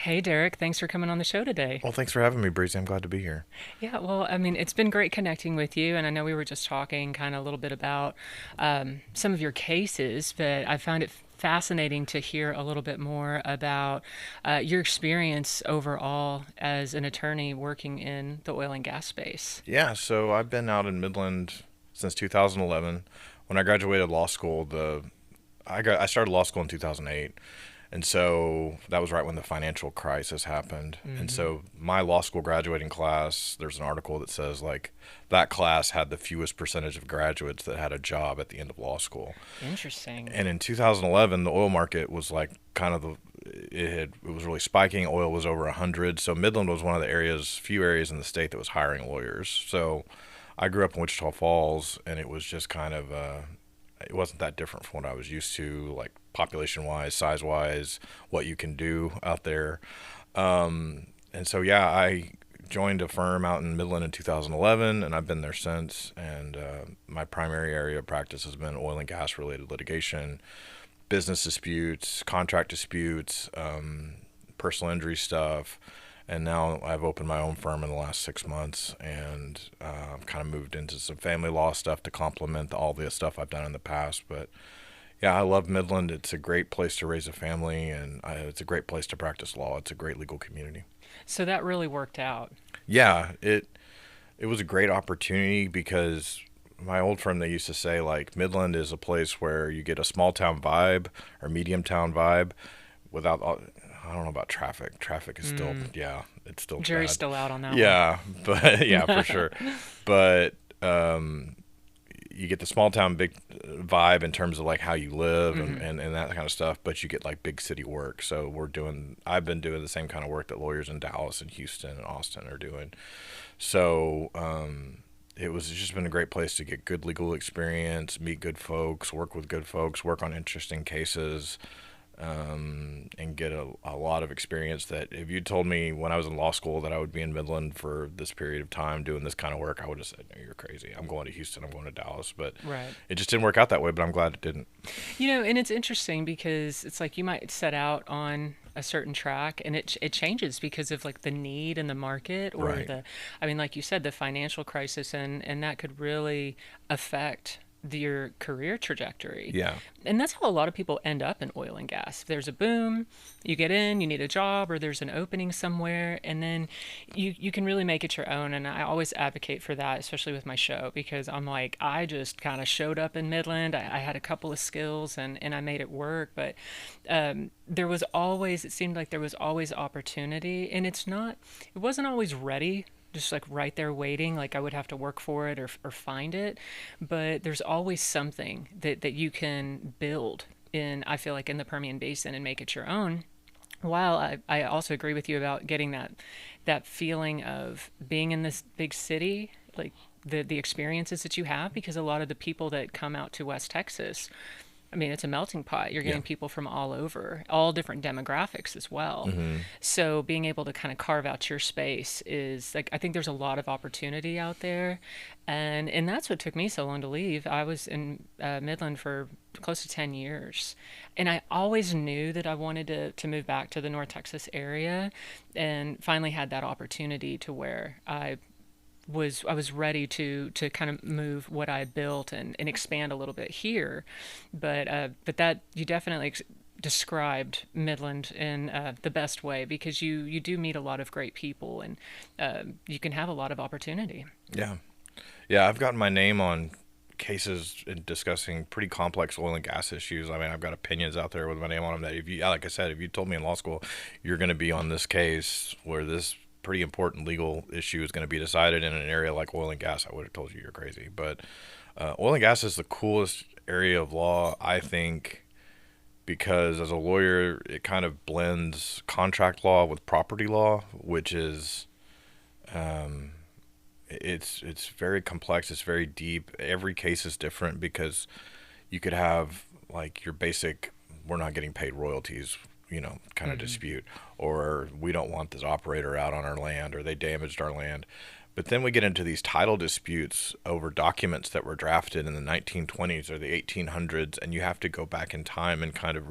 Hey, Derek, thanks for coming on the show today. Well, thanks for having me, Breezy. I'm glad to be here. Yeah, well, I mean, it's been great connecting with you, and I know we were just talking kind of a little bit about some of your cases, but I found it fascinating to hear a little bit more about your experience overall as an attorney working in the oil and gas space. Yeah, so I've been out in Midland since 2011. When I graduated law school, I started law school in 2008, and so that was right when the financial crisis happened. And Hmm. so my law school graduating class, there's an article that says like that class had the fewest percentage of graduates that had a job at the end of law school. Interesting. And in 2011, the oil market was like kind of it was really spiking. Oil was over 100. So Midland was one of the few areas in the state that was hiring lawyers. So I grew up in Wichita Falls, and it was just kind of it wasn't that different from what I was used to, like population wise, size wise, what you can do out there. And so yeah, I joined a firm out in Midland in 2011, and I've been there since. And my primary area of practice has been oil and gas related litigation, business disputes, contract disputes, personal injury stuff. And now I've opened my own firm in the last 6 months, and kind of moved into some family law stuff to complement all the stuff I've done in the past. But yeah, I love Midland. It's a great place to raise a family, and it's a great place to practice law. It's a great legal community. So that really worked out. Yeah, it was a great opportunity because my old firm, they used to say like Midland is a place where you get a small town vibe or medium town vibe without I don't know about traffic. Traffic is still, Mm, yeah, it's still jury's bad. still out on that one. Yeah, but yeah, for sure. But you get the small town big vibe in terms of like how you live Hmm. and that kind of stuff, but you get like big city work. So I've been doing the same kind of work that lawyers in Dallas and Houston and Austin are doing. So it was just been a great place to get good legal experience, meet good folks, work with good folks, work on interesting cases, and get a lot of experience that if you told me when I was in law school that I would be in Midland for this period of time doing this kind of work, I would have said, no, you're crazy. I'm going to Houston, I'm going to Dallas. But Right. it just didn't work out that way, but I'm glad it didn't. And it's interesting because it's like you might set out on a certain track and it changes because of like the need in the market or Right. I mean, like you said, the financial crisis and that could really affect your career trajectory. Yeah. And that's how a lot of people end up in oil and gas. If there's a boom, you get in, you need a job, or there's an opening somewhere, and then you can really make it your own. And I always advocate for that, especially with my show, because I'm like, I just kind of showed up in Midland. I had a couple of skills and I made it work. But there was always, it seemed like there was always opportunity. And it wasn't always ready just like right there waiting, like I would have to work for it or find it, but there's always something that you can build in, I feel like, in the Permian Basin and make it your own. While I also agree with you about getting that feeling of being in this big city, like the experiences that you have, because a lot of the people that come out to West Texas, I mean, it's a melting pot. You're Yeah. getting people from all over, all different demographics as well. Hmm. So being able to kind of carve out your space is like, I think there's a lot of opportunity out there, and that's what took me so long to leave. I was in Midland for close to 10 years, and I always knew that I wanted to move back to the North Texas area, and finally had that opportunity to where I was ready to kind of move what I built and expand a little bit here, but that you definitely described Midland in the best way because you do meet a lot of great people and you can have a lot of opportunity. Yeah. Yeah. I've gotten my name on cases in discussing pretty complex oil and gas issues. I mean, I've got opinions out there with my name on them that if you, like I said, if you told me in law school, you're going to be on this case where this pretty important legal issue is going to be decided in an area like oil and gas, I would have told you you're crazy. But oil and gas is the coolest area of law, I think, because as a lawyer, it kind of blends contract law with property law, which is um, it's very complex. It's very deep. Every case is different because you could have like your basic, we're not getting paid royalties, kind of Hmm. dispute, or we don't want this operator out on our land, or they damaged our land. But then we get into these title disputes over documents that were drafted in the 1920s or the 1800s, and you have to go back in time and kind of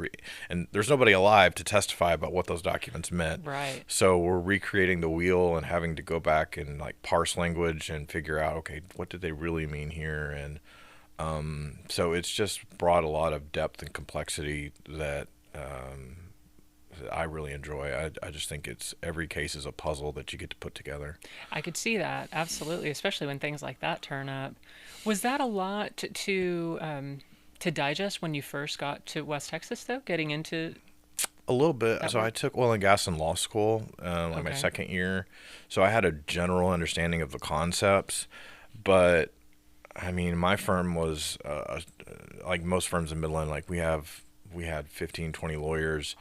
and there's nobody alive to testify about what those documents meant. Right. So we're recreating the wheel and having to go back and like parse language and figure out, okay, what did they really mean here? And so it's just brought a lot of depth and complexity that I really enjoy. I just think it's every case is a puzzle that you get to put together. I could see that, absolutely, especially when things like that turn up. Was that a lot to digest when you first got to West Texas, though, getting into A little bit. that So I work? took oil and gas in law school, like my Okay. second year. So I had a general understanding of the concepts, but I mean, my firm was like most firms in Midland. Like we had 15, 20 lawyers.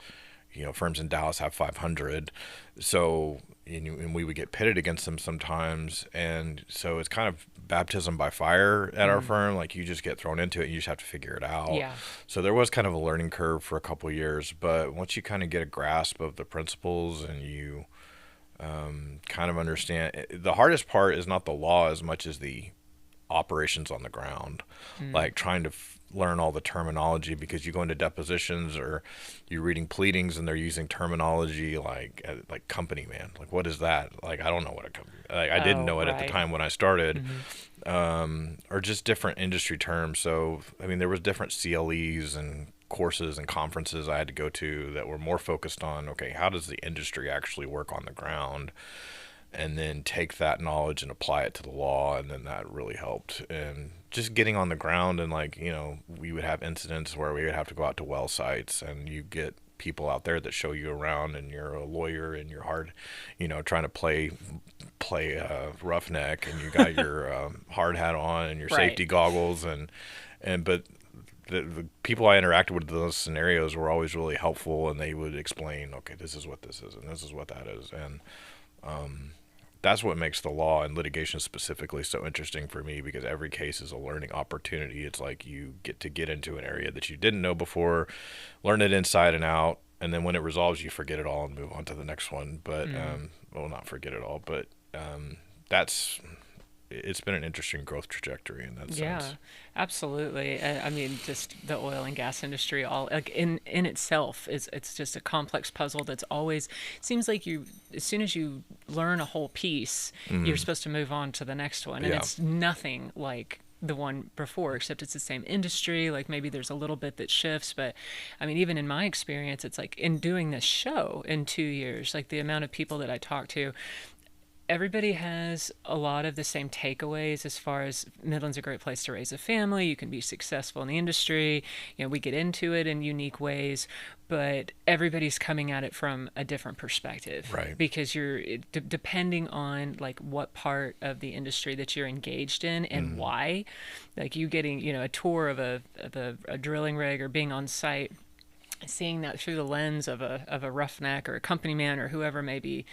You know, firms in Dallas have 500. So and we would get pitted against them sometimes, and so it's kind of baptism by fire at our Mm. firm. Like you just get thrown into it, and you just have to figure it out. Yeah. So there was kind of a learning curve for a couple of years, but once you kind of get a grasp of the principles and you kind of understand, the hardest part is not the law as much as the operations on the ground, Mm. like trying to learn all the terminology, because you go into depositions or you're reading pleadings and they're using terminology like company man, like what is that, like I don't know what a company, like I didn't Oh, know it at the right. time when I started, Hmm. or just different industry terms. So I mean there was different CLEs and courses and conferences I had to go to that were more focused on, okay, how does the industry actually work on the ground, and then take that knowledge and apply it to the law. And then that really helped. And just getting on the ground, and like, you know, we would have incidents where we would have to go out to well sites, and you get people out there that show you around, and you're a lawyer and you're hard, you know, trying to play roughneck, and you got your hard hat on and your Right. safety goggles, and but the people I interacted with in those scenarios were always really helpful, and they would explain, okay, this is what this is and this is what that is. And that's what makes the law and litigation specifically so interesting for me, because every case is a learning opportunity. It's like you get to get into an area that you didn't know before, learn it inside and out, and then when it resolves, you forget it all and move on to the next one. But Mm. well, not forget it all, but that's it's been an interesting growth trajectory in that sense. Yeah, absolutely. I mean, just the oil and gas industry, all like in itself is it's just a complex puzzle that's always it seems like you as soon as you learn a whole piece, you're Hmm. supposed to move on to the next one, and Yeah. it's nothing like the one before, except it's the same industry. Like maybe there's a little bit that shifts, but I mean, even in my experience, it's like in doing this show in 2 years, like the amount of people that I talk to, everybody has a lot of the same takeaways as far as Midland's a great place to raise a family. You can be successful in the industry. You know, we get into it in unique ways, but everybody's coming at it from a different perspective Right. because depending on like what part of the industry that you're engaged in and Hmm. why, like you getting, a tour of a drilling rig or being on site, seeing that through the lens of a roughneck or a company man or whoever may be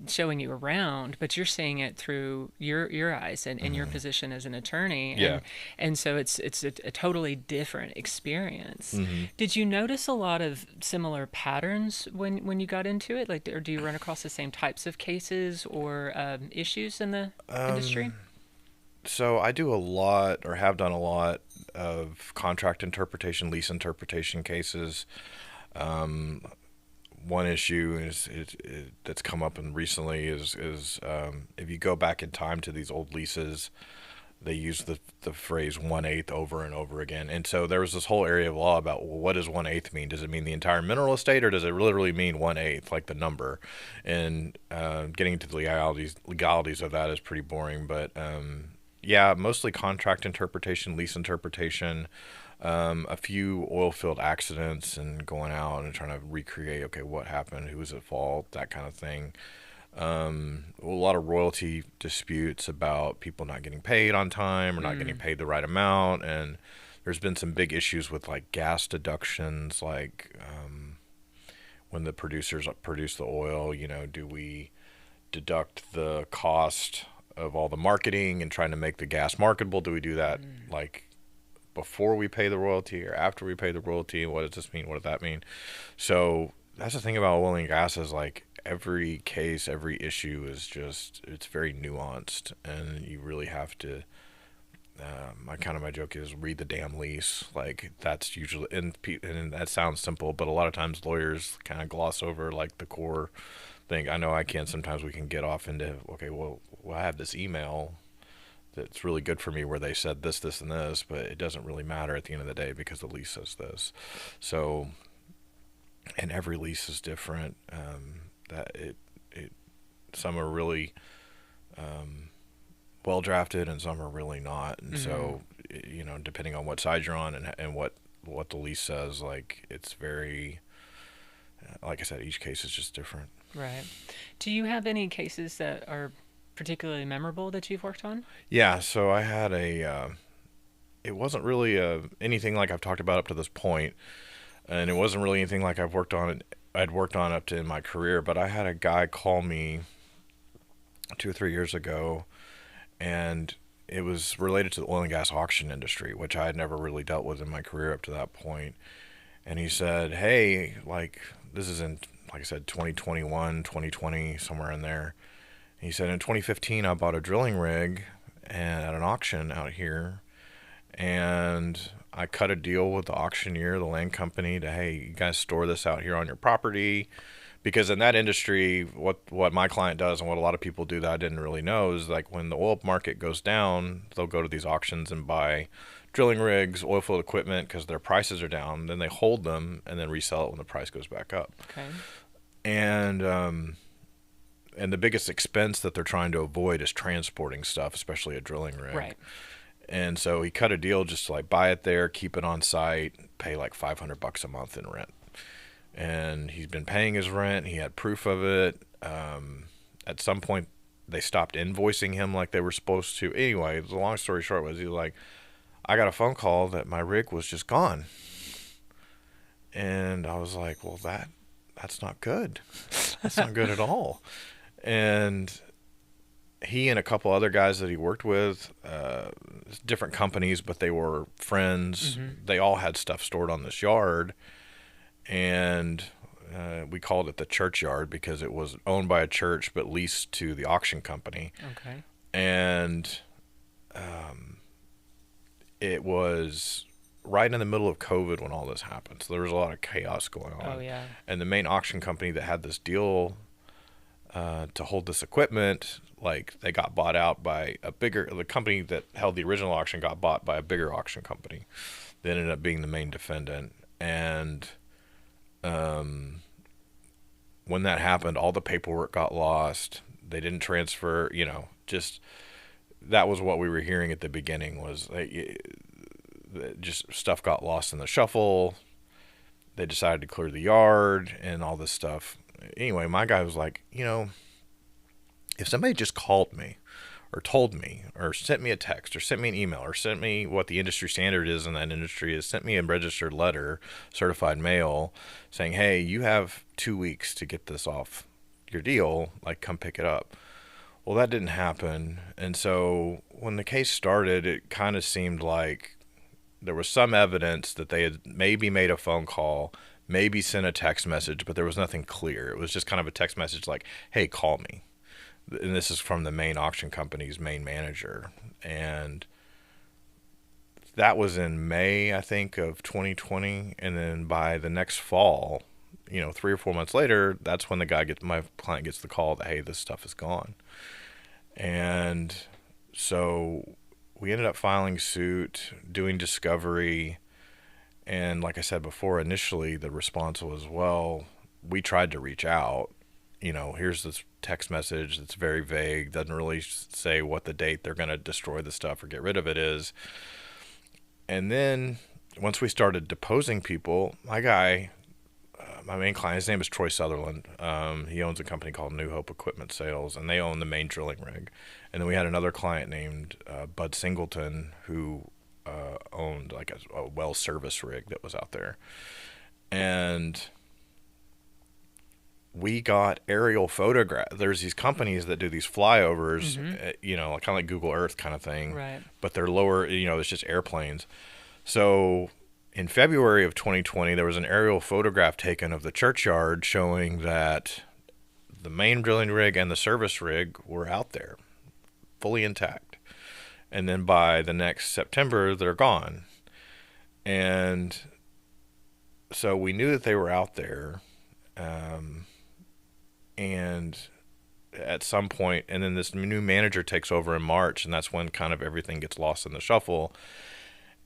showing you around, but you're seeing it through your eyes and your Hmm. position as an attorney, Yeah. and so it's a totally different experience. Hmm. Did you notice a lot of similar patterns when you got into it, like, or do you run across the same types of cases or issues in the industry? So I do a lot, or have done a lot, of contract interpretation, lease interpretation cases. One issue that's come up in recently is if you go back in time to these old leases, they use the phrase 1/8 over and over again. And so there was this whole area of law about, well, what does 1/8 mean? Does it mean the entire mineral estate, or does it literally mean 1/8, like the number? And getting into the legalities of that is pretty boring. But yeah, mostly contract interpretation, lease interpretation, a few oil field accidents, and going out and trying to recreate, okay, what happened, who was at fault, that kind of thing. A lot of royalty disputes about people not getting paid on time or not getting Mm. paid the right amount. And there's been some big issues with like gas deductions, like when the producers produce the oil, do we deduct the cost of all the marketing and trying to make the gas marketable? Do we do that like before we pay the royalty or after we pay the royalty? What does this mean? What does that mean? So that's the thing about oil and gas, is like every case, every issue is it's very nuanced, and you really have to. My joke is read the damn lease. Like that's usually, and that sounds simple, but a lot of times lawyers kind of gloss over like the core thing. I know I can. Sometimes we can get off into, okay, well I have this email that's really good for me where they said this, this, and this, but it doesn't really matter at the end of the day because the lease says this. So, and every lease is different. That it some are really well drafted and some are really not. And so, depending on what side you're on and what the lease says, like it's very, like I said, each case is just different. Right. Do you have any cases that are particularly memorable that you've worked on? Yeah. So I had it wasn't really anything like I've talked about up to this point, and it wasn't really anything like I'd worked on up to in my career. But I had a guy call me 2 or 3 years ago, and it was related to the oil and gas auction industry, which I had never really dealt with in my career up to that point. And he said, hey, like this is in, like I said, 2021, 2020, somewhere in there. He said, in 2015, I bought a drilling rig at an auction out here, and I cut a deal with the auctioneer, the land company, to, hey, you guys store this out here on your property. Because in that industry, what my client does and what a lot of people do that I didn't really know is like when the oil market goes down, they'll go to these auctions and buy drilling rigs, oil field equipment because their prices are down. Then they hold them and then resell it when the price goes back up. Okay. And the biggest expense that they're trying to avoid is transporting stuff, especially a drilling rig. Right. And so he cut a deal just to like buy it there, keep it on site, pay like $500 a month in rent. And he's been paying his rent. He had proof of it. At some point, they stopped invoicing him like they were supposed to. Anyway, the long story short was he was like, I got a phone call that my rig was just gone. And I was like, well, that's not good. That's not good at all. And he and a couple other guys that he worked with, different companies, but they were friends. Mm-hmm. They all had stuff stored on this yard. And we called it the church yard because it was owned by a church but leased to the auction company. Okay. And it was right in the middle of COVID when all this happened. So there was a lot of chaos going on. Oh, yeah. And the main auction company that had this deal to hold this equipment, like they got bought out by the company that held the original auction got bought by a bigger auction company. They ended up being the main defendant. And when that happened, all the paperwork got lost. They didn't transfer, just that was what we were hearing at the beginning was just stuff got lost in the shuffle. They decided to clear the yard and all this stuff. Anyway, my guy was like, if somebody just called me or told me or sent me a text or sent me an email or sent me what the industry standard is in that industry is sent me a registered letter, certified mail saying, hey, you have 2 weeks to get this off your deal, like come pick it up. Well, that didn't happen. And so when the case started, it kind of seemed like there was some evidence that they had maybe made a phone call, maybe sent a text message, but there was nothing clear. It was just kind of a text message like, hey, call me. And this is from the main auction company's main manager. And that was in May, I think, of 2020. And then by the next fall, 3 or 4 months later, that's when my client gets the call that, hey, this stuff is gone. And so we ended up filing suit, doing discovery. And like I said before, initially the response was, well, we tried to reach out. Here's this text message that's very vague, doesn't really say what the date they're going to destroy the stuff or get rid of it is. And then once we started deposing people, my guy, my main client, his name is Troy Sutherland. He owns a company called New Hope Equipment Sales, and they own the main drilling rig. And then we had another client named Bud Singleton who owned like a well service rig that was out there. And we got aerial photographs. There's these companies that do these flyovers, kind of like Google Earth kind of thing. Right. But they're lower, it's just airplanes. So in February of 2020, there was an aerial photograph taken of the churchyard showing that the main drilling rig and the service rig were out there, fully intact. And then by the next September, they're gone. And so we knew that they were out there. And at some point, and then this new manager takes over in March, and that's when kind of everything gets lost in the shuffle.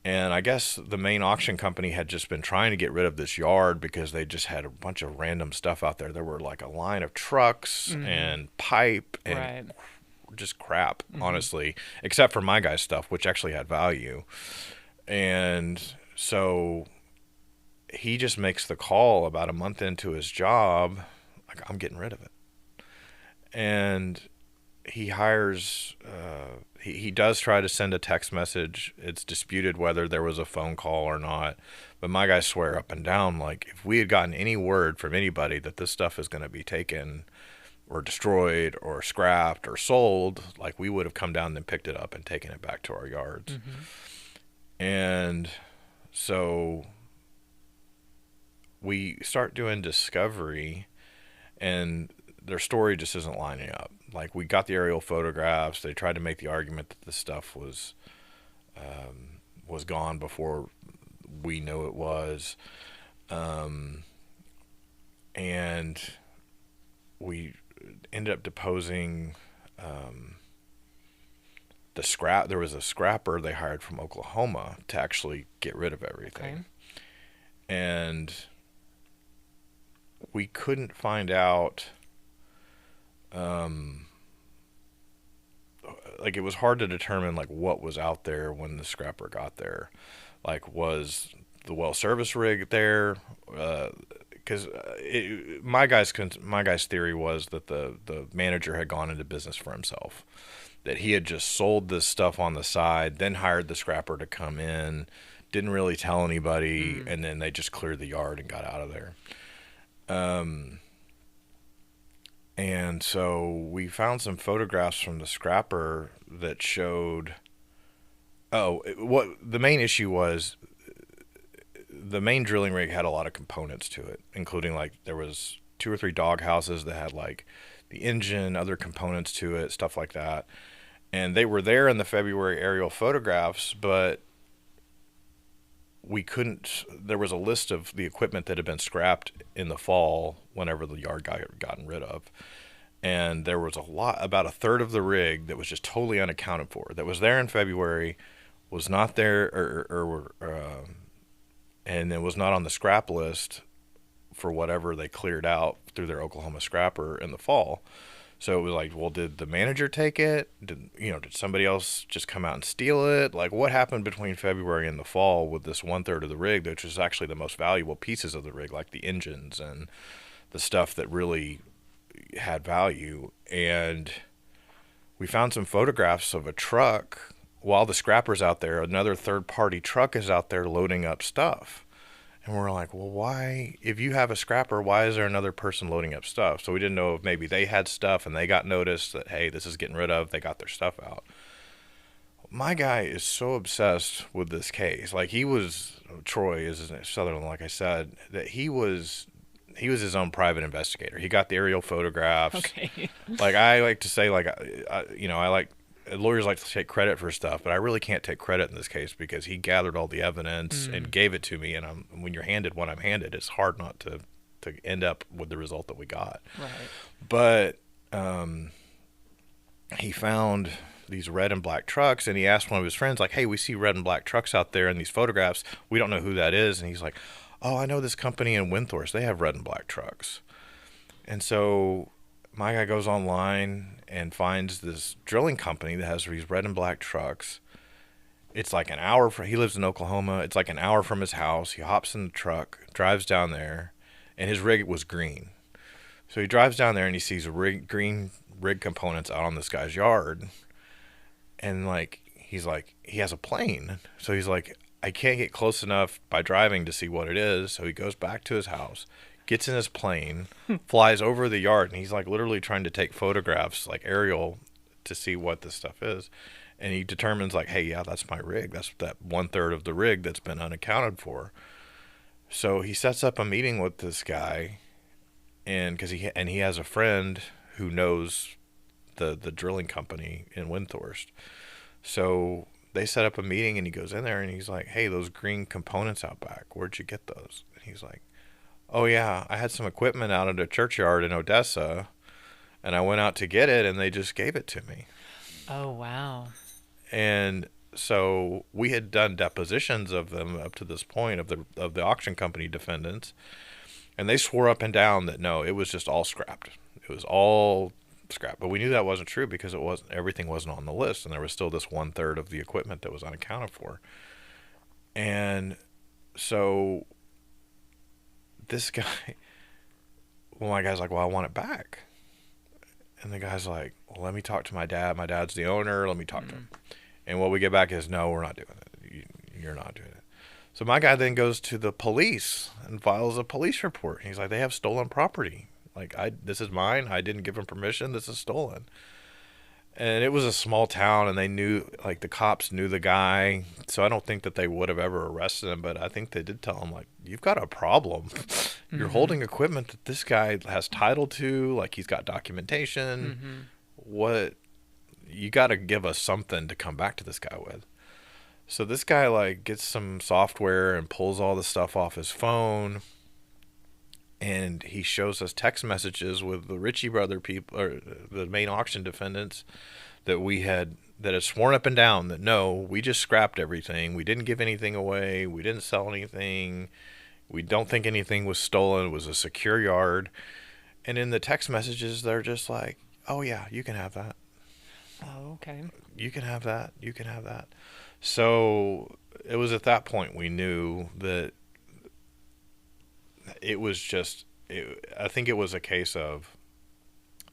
And I guess the main auction company had just been trying to get rid of this yard because they just had a bunch of random stuff out there. There were like a line of trucks and pipe and just crap, honestly, except for my guy's stuff, which actually had value. And so he just makes the call about a month into his job, like, I'm getting rid of it. And he hires, he does try to send a text message. It's disputed whether there was a phone call or not. But my guys swear up and down, like, if we had gotten any word from anybody that this stuff is going to be taken or destroyed or scrapped or sold, like, we would have come down and picked it up and taken it back to our yards. And so we start doing discovery, and their story just isn't lining up. Like, we got the aerial photographs. They tried to make the argument that this stuff was gone before we knew it was. And we ended up deposing there was a scrapper they hired from Oklahoma to actually get rid of everything. And we couldn't find out, like, it was hard to determine, like, what was out there when the scrapper got there. Like, was the well service rig there? Because my guy's theory was that the manager had gone into business for himself, that he had just sold this stuff on the side, then hired the scrapper to come in, didn't really tell anybody, and then they just cleared the yard and got out of there. And so we found some photographs from the scrapper that showed, what the main issue was, the main drilling rig had a lot of components to it, including, like, there was 2 or 3 dog houses that had, like, the engine, other components to it, stuff like that. And they were there in the February aerial photographs, but we couldn't, there was a list of the equipment that had been scrapped in the fall whenever the yard got gotten rid of. And there was about a third of the rig that was just totally unaccounted for, that was there in February, was not there, and it was not on the scrap list for whatever they cleared out through their Oklahoma scrapper in the fall. So it was like, well, did the manager take it? Did somebody else just come out and steal it? Like, what happened between February and the fall with this 1/3 of the rig, which was actually the most valuable pieces of the rig, like the engines and the stuff that really had value? And we found some photographs of a truck while the scrapper's out there. Another third-party truck is out there loading up stuff. And we're like, well, why, if you have a scrapper, why is there another person loading up stuff? So we didn't know if maybe they had stuff and they got noticed that, hey, this is getting rid of, they got their stuff out. My guy is so obsessed with this case. Like, Troy is Sutherland, like I said, that he was his own private investigator. He got the aerial photographs. Okay. Like, I like to say, like, lawyers like to take credit for stuff, but I really can't take credit in this case because he gathered all the evidence and gave it to me. And when you're handed what I'm handed, it's hard not to end up with the result that we got. Right. But he found these red and black trucks, and he asked one of his friends, like, hey, we see red and black trucks out there in these photographs. We don't know who that is. And he's like, oh, I know this company in Windthorst. They have red and black trucks. And so my guy goes online and finds this drilling company that has these red and black trucks. It's like an hour he lives in Oklahoma. It's like an hour from his house. He hops in the truck, drives down there, and his rig was green. So he drives down there and he sees green rig components out on this guy's yard. And, like, he's like, he has a plane. So he's like, I can't get close enough by driving to see what it is. So he goes back to his house, gets in his plane, flies over the yard, and he's, like, literally trying to take photographs, like, aerial, to see what this stuff is. And he determines, like, hey, yeah, that's my rig. That's that 1/3 of the rig that's been unaccounted for. So he sets up a meeting with this guy, and because he has a friend who knows the drilling company in Windthorst. So they set up a meeting, and he goes in there and he's like, "Hey, those green components out back, where'd you get those?" And he's like, "Oh yeah, I had some equipment out at a churchyard in Odessa, and I went out to get it, and they just gave it to me." Oh, wow. And so we had done depositions of them up to this point, of the auction company defendants, and they swore up and down that no, it was just all scrapped. It was all scrapped. But we knew that wasn't true because everything wasn't on the list, and there was still this 1/3 of the equipment that was unaccounted for. And so this guy, well, my guy's like, "Well, I want it back." And the guy's like, "Well, let me talk to my dad. My dad's the owner. Let me talk to him." And what we get back is, "No, we're not doing it. You're not doing it." So my guy then goes to the police and files a police report. He's like, "They have stolen property. Like, this is mine. I didn't give them permission. This is stolen." And it was a small town, and they knew, like, the cops knew the guy. So I don't think that they would have ever arrested him, but I think they did tell him, like, "You've got a problem. You're holding equipment that this guy has title to. Like, he's got documentation. What? You got to give us something to come back to this guy with." So this guy, like, gets some software and pulls all the stuff off his phone, and he shows us text messages with the Ritchie brother people, or the main auction defendants, that had sworn up and down that no, we just scrapped everything. We didn't give anything away. We didn't sell anything. We don't think anything was stolen. It was a secure yard. And in the text messages, they're just like, "Oh yeah, you can have that. Oh, okay. You can have that. You can have that." So it was at that point we knew that it was just, I think it was a case of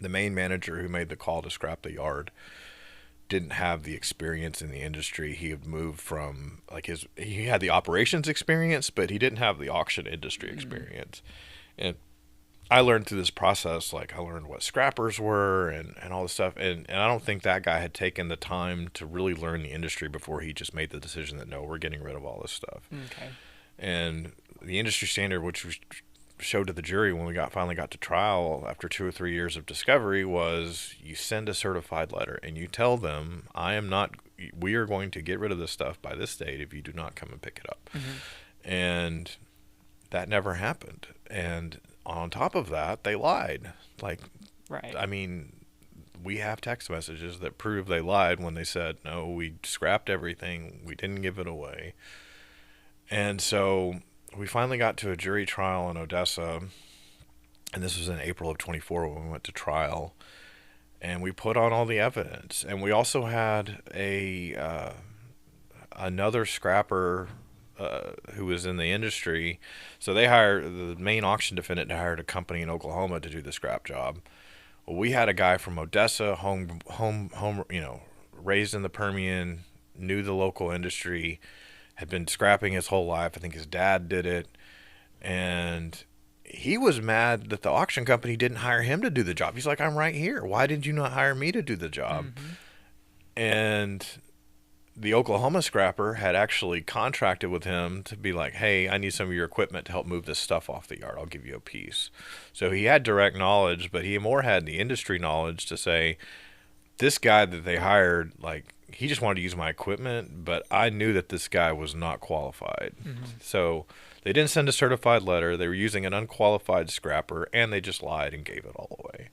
the main manager who made the call to scrap the yard didn't have the experience in the industry. He had moved from, like, he had the operations experience, but he didn't have the auction industry experience. And I learned through this process, like, I learned what scrappers were and all this stuff. And I don't think that guy had taken the time to really learn the industry before he just made the decision that, no, we're getting rid of all this stuff. Okay. And the industry standard, which was showed to the jury when we finally got to trial after 2 or 3 years of discovery, was you send a certified letter and you tell them, we are going to get rid of this stuff by this date if you do not come and pick it up. And that never happened. And on top of that, they lied. Like, Right. I mean, we have text messages that prove they lied when they said, "No, we scrapped everything. We didn't give it away." And so we finally got to a jury trial in Odessa, and this was in April of 24 when we went to trial, and we put on all the evidence. And we also had another scrapper who was in the industry. So the main auction defendant hired a company in Oklahoma to do the scrap job. Well, we had a guy from Odessa, home, raised in the Permian, knew the local industry, had been scrapping his whole life. I think his dad did it. And he was mad that the auction company didn't hire him to do the job. He's like, "I'm right here. Why did you not hire me to do the job?" And the Oklahoma scrapper had actually contracted with him to be like, "Hey, I need some of your equipment to help move this stuff off the yard. I'll give you a piece." So he had direct knowledge, but he more had the industry knowledge to say, this guy that they hired, like, he just wanted to use my equipment, but I knew that this guy was not qualified. So they didn't send a certified letter. They were using an unqualified scrapper, and they just lied and gave it all away.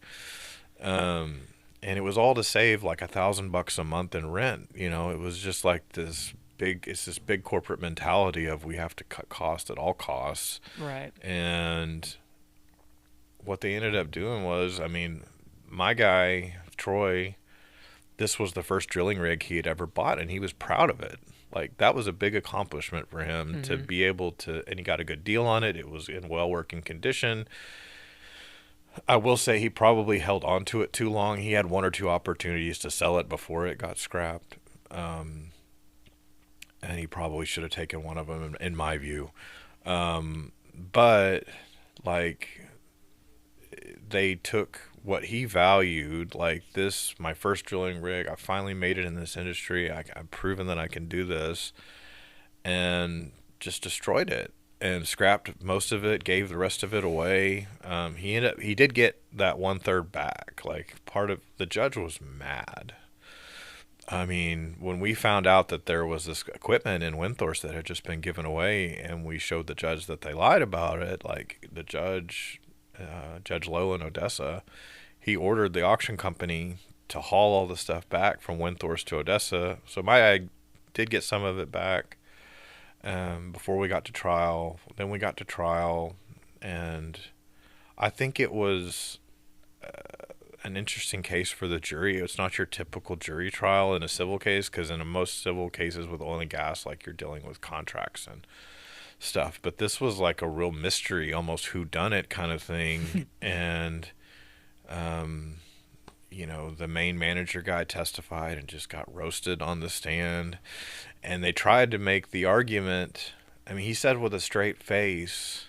And it was all to save like $1,000 a month in rent. It was just like this big corporate mentality of, we have to cut costs at all costs. Right. And what they ended up doing was, I mean, my guy, Troy, this was the first drilling rig he had ever bought, and he was proud of it. Like, that was a big accomplishment for him to be able to, and he got a good deal on it. It was in well working condition. I will say he probably held on to it too long. He had 1 or 2 opportunities to sell it before it got scrapped. And he probably should have taken one of them, in my view. But, like, they took what he valued, like, this, my first drilling rig, I finally made it in this industry. I've proven that I can do this, and just destroyed it. and scrapped most of it, gave the rest of it away. He did get that 1/3 back. Like, part of the judge was mad. I mean, when we found out that there was this equipment in Windthorst that had just been given away, and we showed the judge that they lied about it, like the judge, Judge Lowe in Odessa, he ordered the auction company to haul all the stuff back from Windthorst to Odessa. So my ag did get some of it back before we got to trial. Then we got to trial, and I think it was an interesting case for the jury. It's not your typical jury trial in a civil case, because in most civil cases with oil and gas, like, you're dealing with contracts and stuff. But this was like a real mystery, almost whodunit kind of thing. And the main manager guy testified and just got roasted on the stand. And they tried to make the argument. I mean, he said with a straight face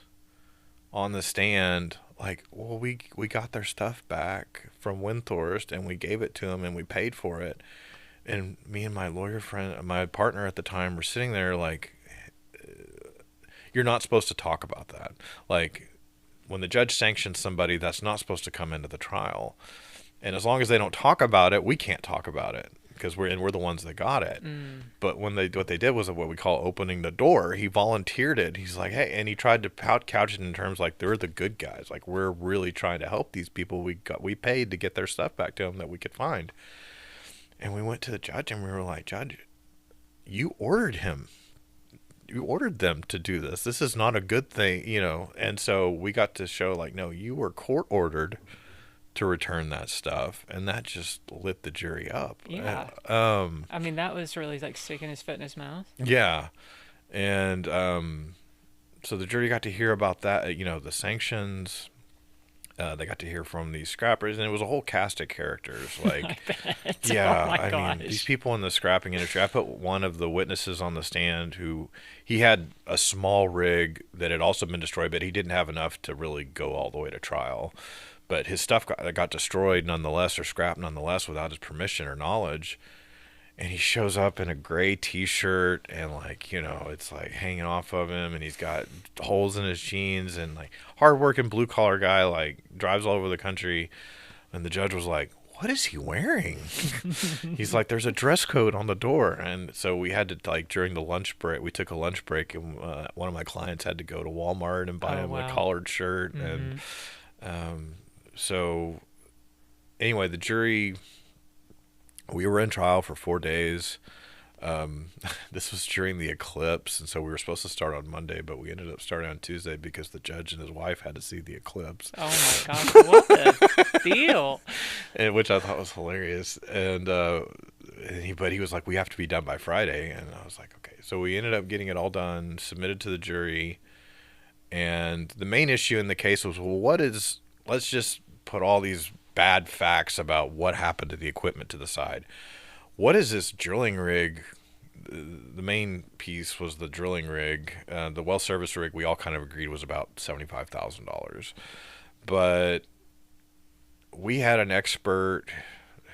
on the stand, like, well, we got their stuff back from Windthorst, and we gave it to them, and we paid for it. And me and my lawyer friend, my partner at the time, were sitting there like, you're not supposed to talk about that. Like, when the judge sanctions somebody, that's not supposed to come into the trial. And as long as they don't talk about it, we can't talk about it, because we're the ones that got it. But what they did was what we call opening the door. He volunteered it. He's like, hey, and he tried to couch it in terms like, they're the good guys. Like, we're really trying to help these people. We paid to get their stuff back to them that we could find. And we went to the judge and we were like, Judge, you ordered him. You ordered them to do this. This is not a good thing, And so we got to show, like, no, you were court ordered to return that stuff, and that just lit the jury up. Yeah. I mean, that was really like sticking his foot in his mouth. Yeah. And so the jury got to hear about that, the sanctions. They got to hear from these scrappers, and it was a whole cast of characters. Like, I bet. yeah, Oh my I gosh. mean, these people in the scrapping industry. I put one of the witnesses on the stand who he had a small rig that had also been destroyed, but he didn't have enough to really go all the way to trial. But his stuff got destroyed nonetheless, or scrapped nonetheless, without his permission or knowledge. And he shows up in a gray T-shirt, and, like, it's like hanging off of him, and he's got holes in his jeans, and, like, hardworking blue collar guy, like, drives all over the country. And the judge was like, what is he wearing? He's like, there's a dress code on the door. And so we had to, like, during the lunch break, we took a lunch break, and one of my clients had to go to Walmart and buy him a collared shirt. And so anyway, the jury, we were in trial for 4 days. This was during the eclipse, and so we were supposed to start on Monday, but we ended up starting on Tuesday because the judge and his wife had to see the eclipse. Oh my gosh, what the deal? And which I thought was hilarious. And but he was like, we have to be done by Friday. And I was like, okay. So we ended up getting it all done, submitted to the jury. And the main issue in the case was, well, let's just put all these bad facts about what happened to the equipment to the side. What is this drilling rig? The main piece was the drilling rig. The well service rig, we all kind of agreed, was about $75,000. But we had an expert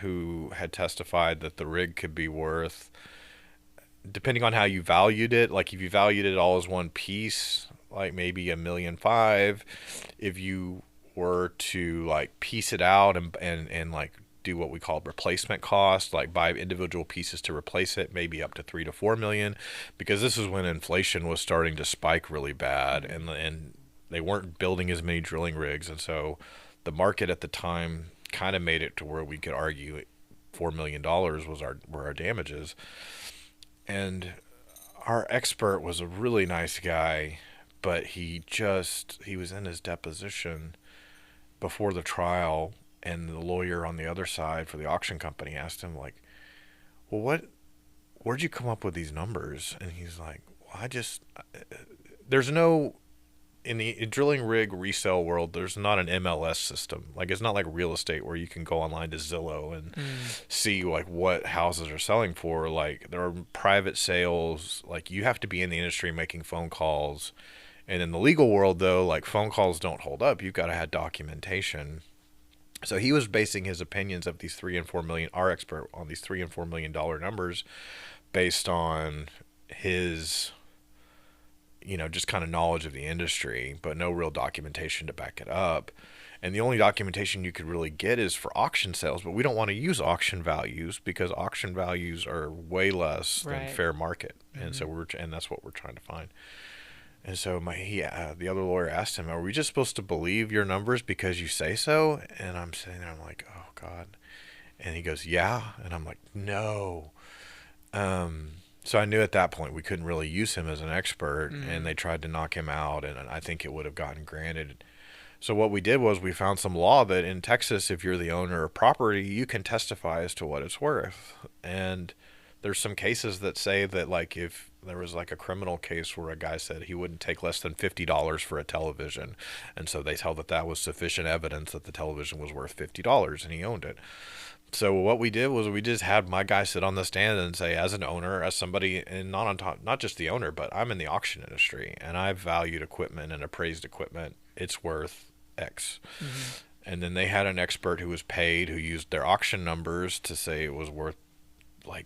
who had testified that the rig could be worth, depending on how you valued it, like if you valued it all as one piece, like maybe $1.5 million. If you were to, like, piece it out and like do what we call replacement cost, like buy individual pieces to replace it, maybe up to $3 to $4 million, because this is when inflation was starting to spike really bad, and they weren't building as many drilling rigs, and so the market at the time kind of made it to where we could argue $4 million were our damages. And our expert was a really nice guy, but he was in his deposition before the trial, and the lawyer on the other side for the auction company asked him, like, well, where'd you come up with these numbers? And he's like, well, there's no, in the drilling rig resale world, there's not an MLS system. Like, it's not like real estate where you can go online to Zillow and see, like, what houses are selling for. Like, there are private sales. Like, you have to be in the industry making phone calls. And in the legal world, though, like, phone calls don't hold up. You've got to have documentation. So he was basing his opinions of these $3 and $4 million, our expert, on these $3 and $4 million numbers, based on his just kind of knowledge of the industry, but no real documentation to back it up. And the only documentation you could really get is for auction sales, but we don't want to use auction values because auction values are way less than Right. fair market. And so and that's what we're trying to find. And so the other lawyer asked him, "Are we just supposed to believe your numbers because you say so?" And I'm sitting there, I'm like, "Oh God." And he goes, "Yeah." And I'm like, "No." So I knew at that point we couldn't really use him as an expert, and they tried to knock him out, and I think it would have gotten granted. So what we did was we found some law that in Texas, if you're the owner of property, you can testify as to what it's worth. And there's some cases that say that, like, if there was like a criminal case where a guy said he wouldn't take less than $50 for a television, and so they held that that was sufficient evidence that the television was worth $50 and he owned it. So what we did was we just had my guy sit on the stand and say, as an owner, as somebody, and not on top, not just the owner, but I'm in the auction industry and I've valued equipment and appraised equipment. It's worth X. And then they had an expert who was paid, who used their auction numbers to say it was worth like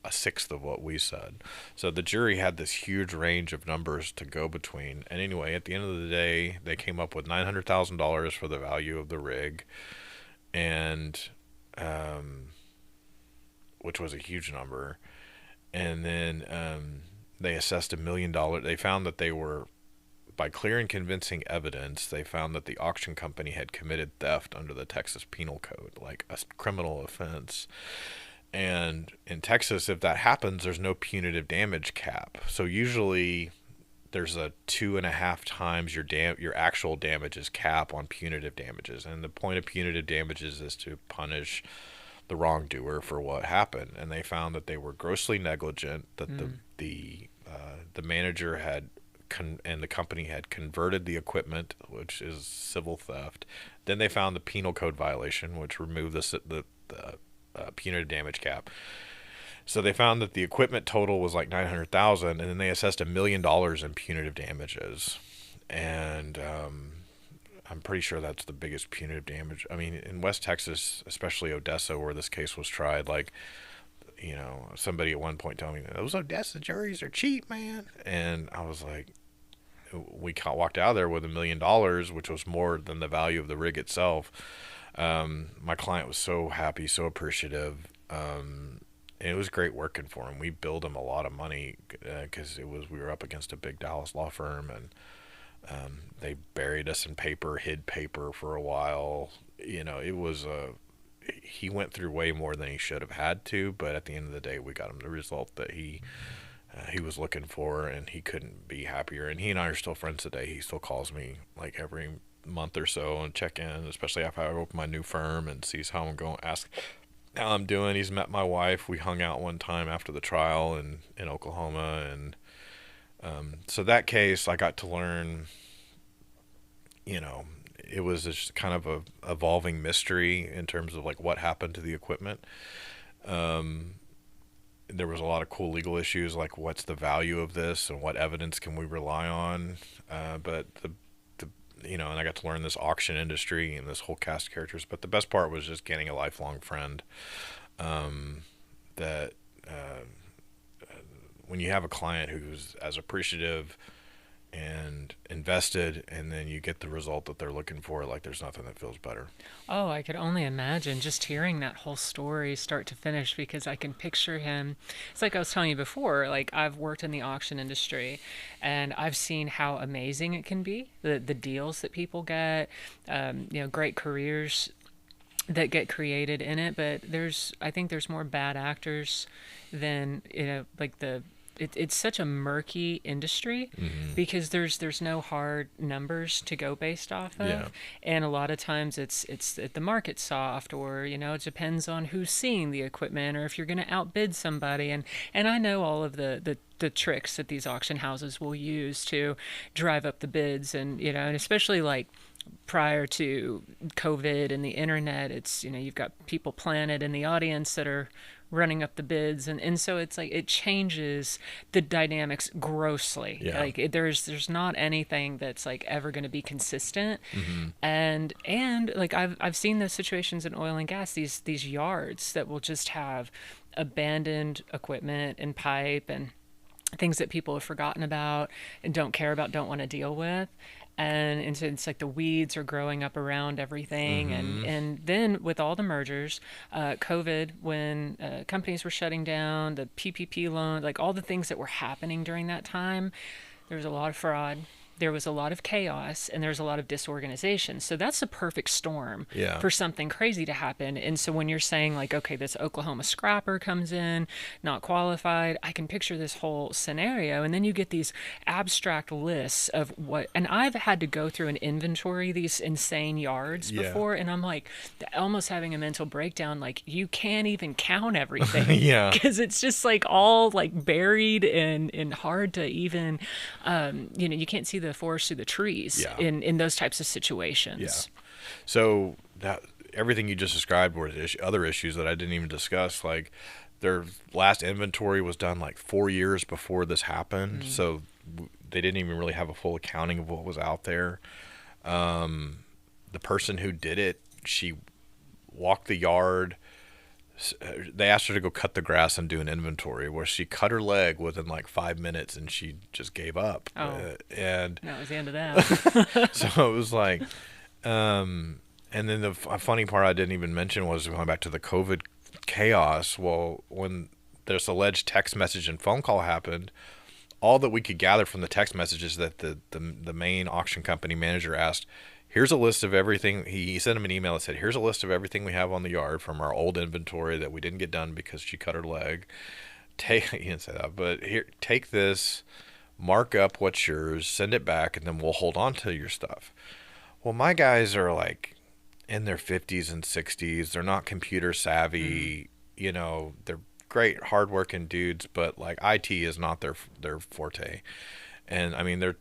a sixth of what we said. So the jury had this huge range of numbers to go between. And anyway, at the end of the day, they came up with $900,000 for the value of the rig, and which was a huge number. And then they assessed $1 million. They found that they were, by clear and convincing evidence, they found that the auction company had committed theft under the Texas Penal Code, like a criminal offense. And in Texas, if that happens, there's no punitive damage cap. So usually there's a 2.5 times your actual damages cap on punitive damages. And the point of punitive damages is to punish the wrongdoer for what happened. And they found that they were grossly negligent, that the manager had and the company had converted the equipment, which is civil theft. Then they found the penal code violation, which removed the punitive damage cap. So they found that the equipment total was like $900,000, and then they assessed $1 million in punitive damages. And I'm pretty sure that's the biggest punitive damage. I mean, in West Texas, especially Odessa, where this case was tried, like, somebody at one point told me, "Those Odessa juries are cheap, man." And I was like, we walked out of there with $1 million, which was more than the value of the rig itself. My client was so happy, so appreciative. And it was great working for him. We billed him a lot of money because we were up against a big Dallas law firm, and they buried us in paper, hid paper for a while. It was he went through way more than he should have had to, but at the end of the day, we got him the result that he was looking for, and he couldn't be happier. And he and I are still friends today. He still calls me like every month or so and check in, especially after I open my new firm, and sees how I'm going, ask how I'm doing. He's met my wife. We hung out one time after the trial in Oklahoma, and so that case I got to learn, it was just kind of a evolving mystery in terms of like what happened to the equipment. There was a lot of cool legal issues, like what's the value of this and what evidence can we rely on. But and I got to learn this auction industry and this whole cast of characters. But the best part was just getting a lifelong friend. That when you have a client who's as appreciative and invested, and then you get the result that they're looking for, like there's nothing that feels better. Oh, I could only imagine just hearing that whole story start to finish, because I can picture him. It's like I was telling you before, like I've worked in the auction industry and I've seen how amazing it can be, the deals that people get, great careers that get created in it. But I think there's more bad actors than, like it's such a murky industry, because there's no hard numbers to go based off of. Yeah. And a lot of times it's the market's soft, or it depends on who's seeing the equipment, or if you're going to outbid somebody. And I know all of the tricks that these auction houses will use to drive up the bids, and and especially like prior to COVID and the internet, it's you've got people planted in the audience that are running up the bids, and so it's like it changes the dynamics grossly. Yeah. Like there's not anything that's like ever going to be consistent. And like I've seen those situations in oil and gas, these yards that will just have abandoned equipment and pipe, and things that people have forgotten about and don't care about, don't want to deal with. And so it's like the weeds are growing up around everything. Mm-hmm. And then with all the mergers, COVID, when companies were shutting down, the PPP loan, like all the things that were happening during that time, there was a lot of fraud. There was a lot of chaos and there's a lot of disorganization. So that's a perfect storm Yeah. for something crazy to happen. And so when you're saying like, okay, this Oklahoma scrapper comes in, not qualified, I can picture this whole scenario. And then you get these abstract lists of what, and I've had to go through and inventory these insane yards Yeah. before. And I'm like almost having a mental breakdown. Like you can't even count everything Yeah. because it's just like all like buried and hard to even, you can't see the forest through the trees Yeah. in those types of situations. Yeah. So that everything you just described were other issues that I didn't even discuss. Like their last inventory was done like 4 years before this happened, so they didn't even really have a full accounting of what was out there. The person who did it, she walked the yard. They asked her to go cut the grass and do an inventory, where she cut her leg within like 5 minutes and she just gave up. Oh. And That was the end of that. so it was like, and then the funny part I didn't even mention was going back to the COVID chaos. Well, when this alleged text message and phone call happened, all that we could gather from the text messages that the main auction company manager asked, here's a list of everything. He sent him an email that said, here's a list of everything we have on the yard from our old inventory that we didn't get done because she cut her leg. He didn't say that, but here, take this, mark up what's yours, send it back, and then we'll hold on to your stuff. Well, my guys are like in their 50s and 60s. They're not computer savvy. They're great, hardworking dudes, but like IT is not their forte. And I mean, their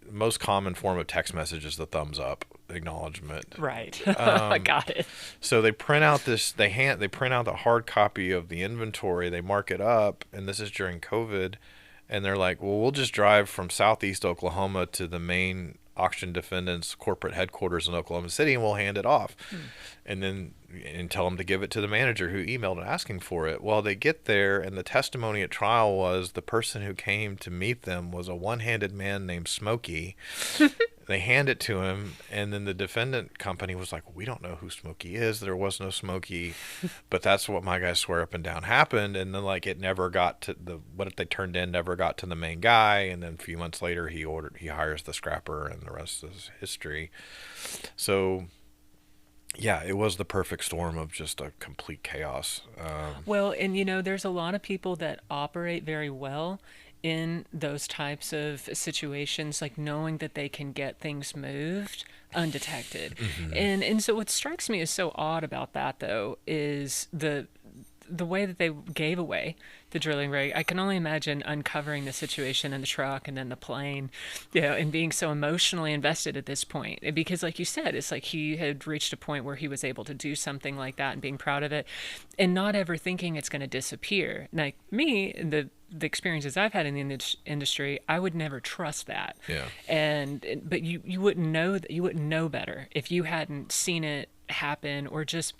most common form of text message is the thumbs up acknowledgement. Right. I got it. So they print out they print out the hard copy of the inventory, they mark it up, and this is during COVID, and they're like, well, we'll just drive from southeast Oklahoma to the main auction defendant's corporate headquarters in Oklahoma City and we'll hand it off. And tell them to give it to the manager who emailed asking for it. Well, they get there and the testimony at trial was the person who came to meet them was a one-handed man named Smokey. They hand it to him, and then the defendant company was like, we don't know who Smokey is. There was no Smokey, but that's what my guys swear up and down happened. And then like it never got to what they turned in never got to the main guy. And then a few months later he hires the scrapper, and the rest is history. So yeah, it was the perfect storm of just a complete chaos. Well, and there's a lot of people that operate very well in those types of situations, like knowing that they can get things moved undetected. And so what strikes me as so odd about that, though, is the way that they gave away the drilling rig. I can only imagine uncovering the situation in the truck and then the plane, and being so emotionally invested at this point. Because like you said, it's like he had reached a point where he was able to do something like that and being proud of it and not ever thinking it's going to disappear. Like me, the experiences I've had in the industry, I would never trust that. Yeah. But you wouldn't know that. You wouldn't know better if you hadn't seen it happen, or just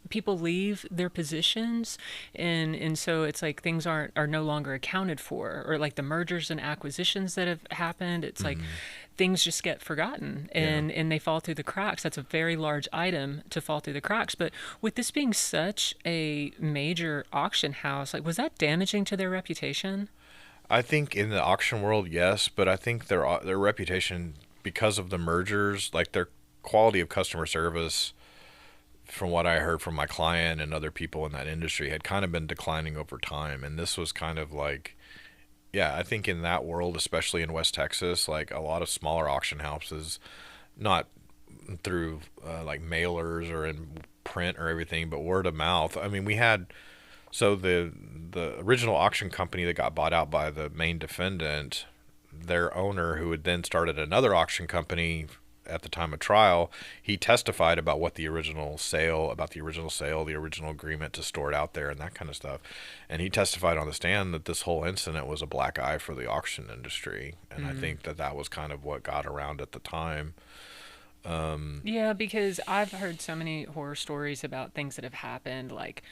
people leave their positions, and so it's like things are no longer accounted for, or like the mergers and acquisitions that have happened, it's like things just get forgotten and they fall through the cracks. That's a very large item to fall through the cracks. But with this being such a major auction house, like, was that damaging to their reputation? I think in the auction world, yes, but I think their reputation, because of the mergers, like their quality of customer service, from what I heard from my client and other people in that industry, had kind of been declining over time. And this was kind of like, yeah, I think in that world, especially in West Texas, like a lot of smaller auction houses, not through like mailers or in print or everything, but word of mouth. I mean, we had, so the original auction company that got bought out by the main defendant, their owner, who had then started another auction company at the time of trial, he testified about the original sale, the original agreement to store it out there and that kind of stuff. And he testified on the stand that this whole incident was a black eye for the auction industry. And I think that was kind of what got around at the time. Yeah, because I've heard so many horror stories about things that have happened, like,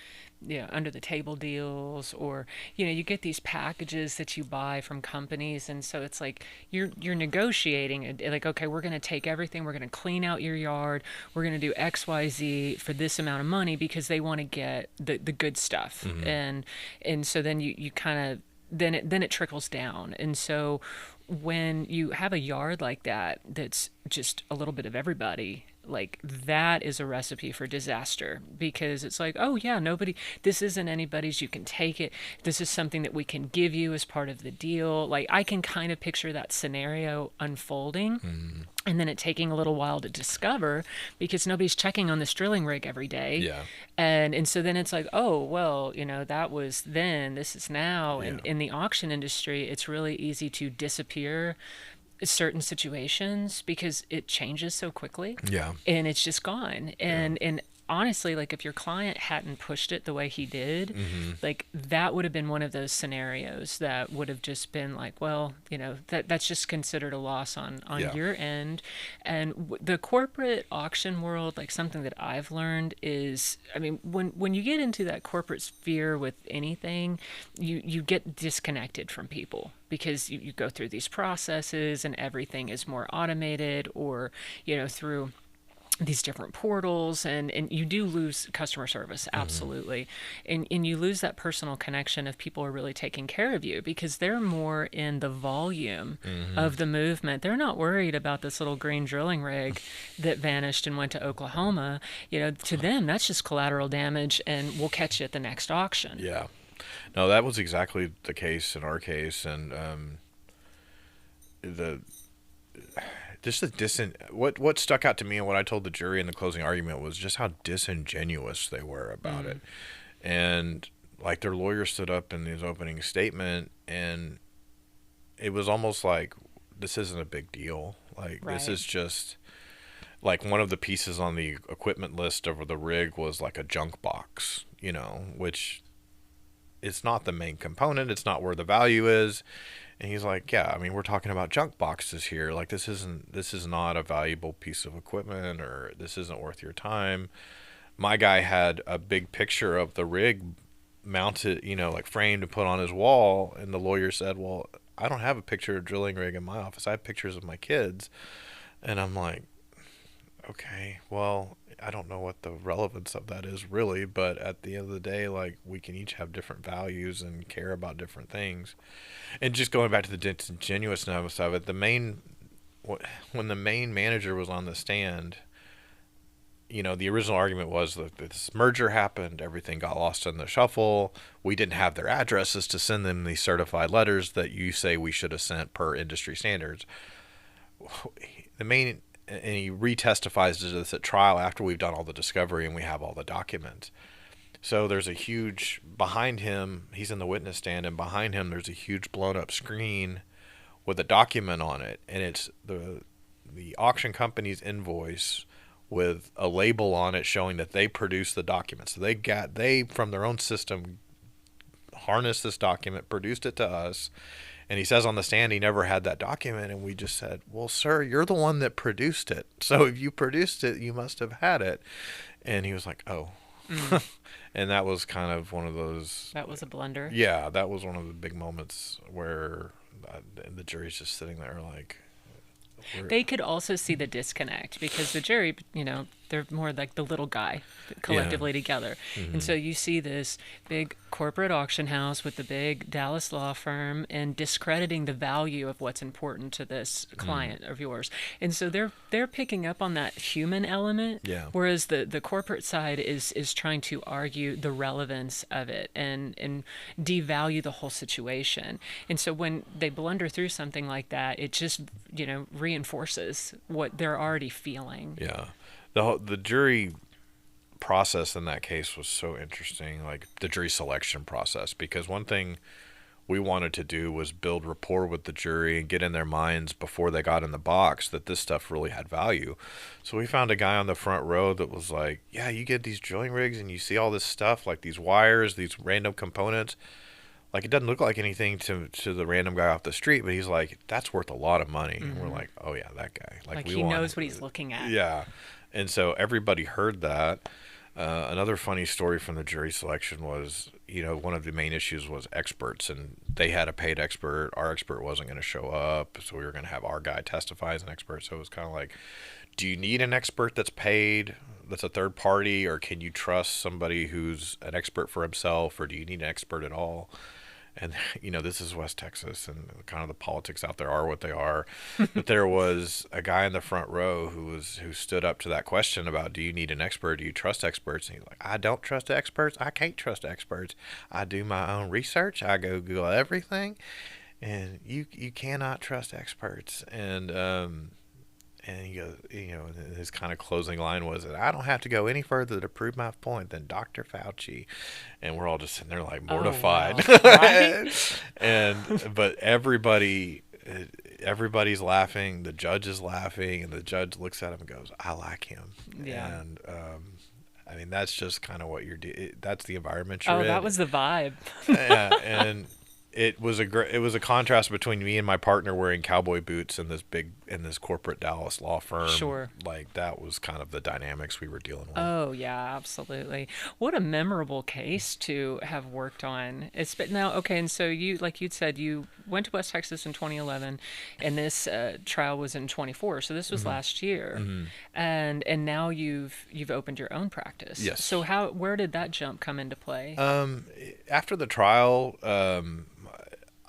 under the table deals, or, you get these packages that you buy from companies, and so it's like you're negotiating it, like, okay, we're going to take everything, we're going to clean out your yard, we're going to do XYZ for this amount of money because they want to get the good stuff. And so then you kind of then it trickles down. And so when you have a yard like that that's just a little bit of everybody, like, that is a recipe for disaster, because it's like, oh yeah, nobody, this isn't anybody's, you can take it, this is something that we can give you as part of the deal. Like, I can kind of picture that scenario unfolding, and then it taking a little while to discover, because nobody's checking on this drilling rig every day. Yeah. And so then it's like, oh well, that was then, this is now. Yeah. And in the auction industry, it's really easy to disappear certain situations because it changes so quickly. Yeah. And it's just gone. And honestly, like, if your client hadn't pushed it the way he did, like, that would have been one of those scenarios that would have just been like, well, that's just considered a loss on Yeah. your end. And the corporate auction world, like, something that I've learned is, I mean, when you get into that corporate sphere with anything, you get disconnected from people, because you go through these processes and everything is more automated, or through these different portals, and you do lose customer service, absolutely. And you lose that personal connection of people are really taking care of you, because they're more in the volume of the movement. They're not worried about this little green drilling rig that vanished and went to Oklahoma. To them, that's just collateral damage, and we'll catch you at the next auction. Yeah. No, that was exactly the case in our case, and the just the what stuck out to me and what I told the jury in the closing argument was just how disingenuous they were about it. And like, their lawyer stood up in his opening statement, and it was almost like, this isn't a big deal. Like, this is just like, one of the pieces on the equipment list over the rig was like a junk box, which it's not the main component. It's not where the value is. And he's like, yeah, I mean, we're talking about junk boxes here. Like, this is not a valuable piece of equipment, or this isn't worth your time. My guy had a big picture of the rig mounted, like, framed and put on his wall. And the lawyer said, well, I don't have a picture of a drilling rig in my office. I have pictures of my kids. And I'm like, okay, well, I don't know what the relevance of that is really, but at the end of the day, like, we can each have different values and care about different things. And just going back to the disingenuousness of it, when the main manager was on the stand, the original argument was that this merger happened, everything got lost in the shuffle. We didn't have their addresses to send them these certified letters that you say we should have sent per industry standards. And he retestifies to this at trial after we've done all the discovery and we have all the documents. So there's a huge, behind him, he's in the witness stand, and behind him there's a huge blown up screen with a document on it, and it's the auction company's invoice with a label on it showing that they produced the document. So they from their own system harnessed this document, produced it to us. And he says on the stand he never had that document, and we just said, well, sir, you're the one that produced it. So if you produced it, you must have had it. And he was like, oh. And that was kind of one of those. That was a blunder. Yeah, that was one of the big moments where the jury's just sitting there like. They could also see the disconnect, because the jury, they're more like the little guy collectively together. And so you see this big corporate auction house with the big Dallas law firm and discrediting the value of what's important to this client of yours. And so they're picking up on that human element, whereas the corporate side is trying to argue the relevance of it and devalue the whole situation. And so when they blunder through something like that, it just, reinforces what they're already feeling. Yeah. The jury process in that case was so interesting, like the jury selection process, because one thing we wanted to do was build rapport with the jury and get in their minds before they got in the box that this stuff really had value. So we found a guy on the front row that was like, yeah, you get these drilling rigs and you see all this stuff, like these wires, these random components. like it doesn't look like anything to the random guy off the street, but he's like, that's worth a lot of money. And we're Mm-hmm. like, oh yeah, that guy. Like Like we he want, knows what he's looking at. yeah. And so everybody heard that. Another funny story from the jury selection was, one of the main issues was experts, and they had a paid expert. Our expert wasn't going to show up, so we were going to have our guy testify as an expert. So it was kind of like, do you need an expert that's paid, that's a third party, or can you trust somebody who's an expert for himself, or do you need an expert at all? And this is West Texas, and kind of the politics out there are what they are. But there was a guy in the front row who stood up to that question about, do you need an expert? Do you trust experts? And he's like, I don't trust experts. I can't trust experts. I do my own research. I go Google everything, and you cannot trust experts. And he goes, his kind of closing line was that I don't have to go any further to prove my point than Dr. Fauci. And we're all just sitting there like mortified. Oh, wow. Right? But everybody's laughing. The judge is laughing, and the judge looks at him and goes, I like him. Yeah. And, I mean, that's just kind of what that's the environment you're in. Oh, that was the vibe. Yeah, and it was a contrast between me and my partner wearing cowboy boots in this corporate Dallas law firm. Sure. Like that was kind of the dynamics we were dealing with. Oh, yeah, absolutely. What a memorable case to have worked on. It's been now, okay, and so like you'd said, you went to West Texas in 2011, and this trial was in 24, so this was last year. Mm-hmm. And now you've opened your own practice. Yes. So where did that jump come into play? After the trial,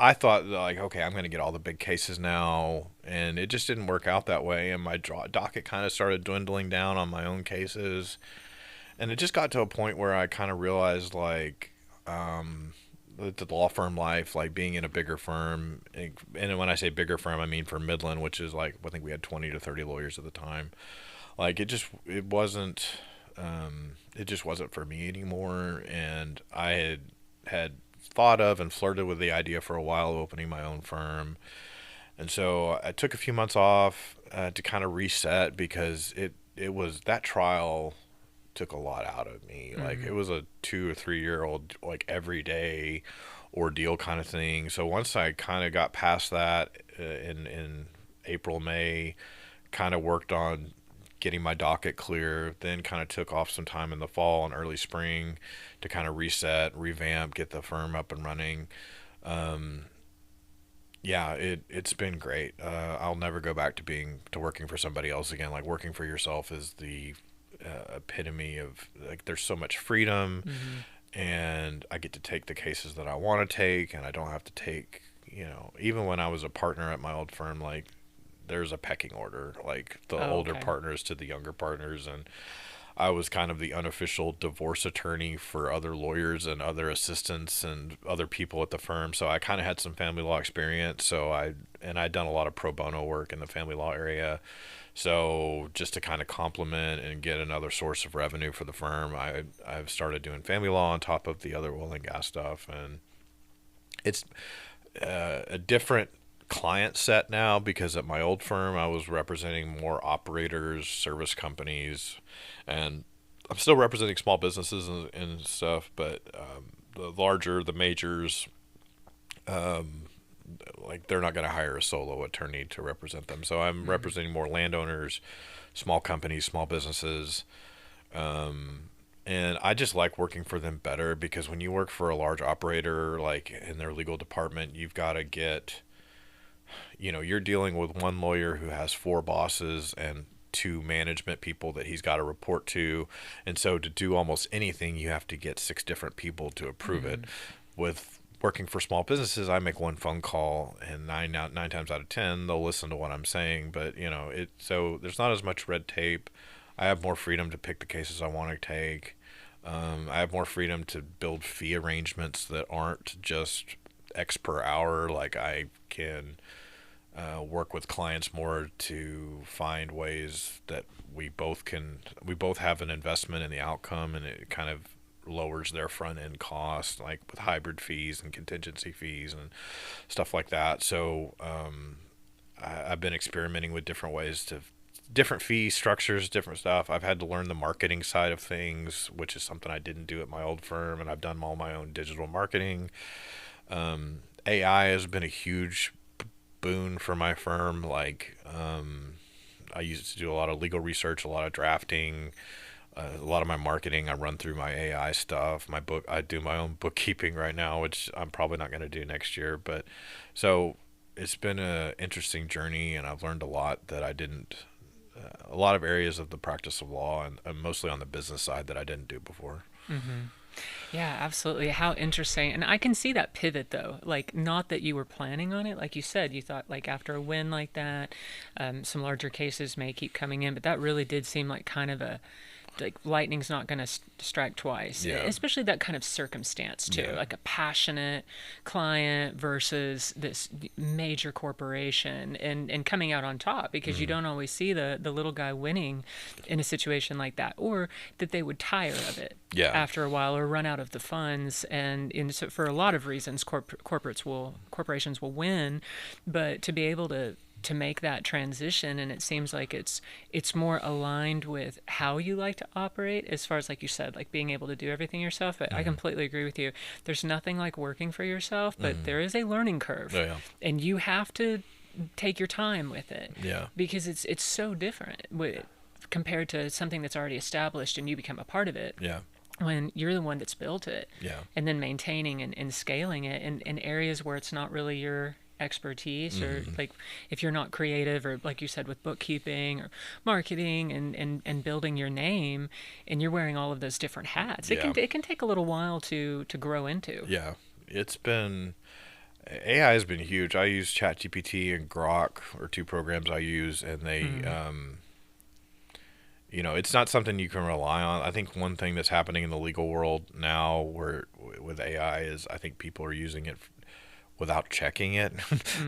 I thought like, okay, I'm going to get all the big cases now, and it just didn't work out that way. And my docket kind of started dwindling down on my own cases, and it just got to a point where I kind of realized like, the law firm life, like being in a bigger firm, and when I say bigger firm, I mean for Midland, which is like I think we had 20 to 30 lawyers at the time. Like it wasn't for me anymore, and I had thought of and flirted with the idea for a while of opening my own firm. And so I took a few months off to kind of reset, because it was that trial took a lot out of me. Mm-hmm. Like it was a 2 or 3 year old like everyday ordeal kind of thing. So once I kind of got past that in April, May, kind of worked on getting my docket clear, then kind of took off some time in the fall and early spring to kind of reset, revamp, get the firm up and running. Yeah, it's been great. I'll never go back to working for somebody else again. Like working for yourself is the epitome of like, there's so much freedom, and I get to take the cases that I want to take, and I don't have to take, even when I was a partner at my old firm, like there's a pecking order, like the older partners to the younger partners, and I was kind of the unofficial divorce attorney for other lawyers and other assistants and other people at the firm. So I kind of had some family law experience. So I'd done a lot of pro bono work in the family law area. So just to kind of complement and get another source of revenue for the firm, I've started doing family law on top of the other oil and gas stuff, and it's a different client set now, because at my old firm I was representing more operators, service companies, and I'm still representing small businesses and stuff, but the majors, like they're not going to hire a solo attorney to represent them. So I'm representing more landowners, small companies, small businesses, and I just like working for them better, because when you work for a large operator, like in their legal department, you've got to get, you're dealing with one lawyer who has 4 bosses and 2 management people that he's got to report to. And so to do almost anything, you have to get 6 different people to approve it. With working for small businesses, I make one phone call, and nine times out of 10, they'll listen to what I'm saying. But, so there's not as much red tape. I have more freedom to pick the cases I want to take. I have more freedom to build fee arrangements that aren't just X per hour. Like I can work with clients more to find ways that we both have an investment in the outcome, and it kind of lowers their front end cost, like with hybrid fees and contingency fees and stuff like that. So I've been experimenting with different ways to different fee structures, different stuff. I've had to learn the marketing side of things, which is something I didn't do at my old firm, and I've done all my own digital marketing. AI has been a huge boon for my firm. Like, I used to do a lot of legal research, a lot of drafting, a lot of my marketing. I run through my AI stuff. My book, I do my own bookkeeping right now, which I'm probably not going to do next year. But so it's been a interesting journey, and I've learned a lot that I didn't. A lot of areas of the practice of law, and mostly on the business side, that I didn't do before. Yeah, absolutely. How interesting. And I can see that pivot though. Like, not that you were planning on it. Like you said, you thought like after a win like that, some larger cases may keep coming in, but that really did seem like kind of a, like lightning's not going to strike twice, Yeah. especially that kind of circumstance too, Yeah. like a passionate client versus this major corporation, and coming out on top, because you don't always see the little guy winning in a situation like that, or that they would tire of it Yeah. after a while or run out of the funds. And so for a lot of reasons, corporations will win, but to be able to make that transition, and it seems like it's more aligned with how you like to operate, as far as, like you said, like being able to do everything yourself. But I completely agree with you. There's nothing like working for yourself, but there is a learning curve. Yeah. And you have to take your time with it, Yeah. because it's so different compared to something that's already established and you become a part of it, Yeah. when you're the one that's built it. Yeah. And then maintaining and scaling it in areas where it's not really your expertise, or like if you're not creative, or like you said with bookkeeping or marketing and building your name, and you're wearing all of those different hats, Yeah. it can take a little while to grow into. Yeah. It's been AI has been huge. I use ChatGPT and Grok, or two programs I use, and they it's not something you can rely on. I think one thing that's happening in the legal world now, where with AI, is I think people are using it without checking it.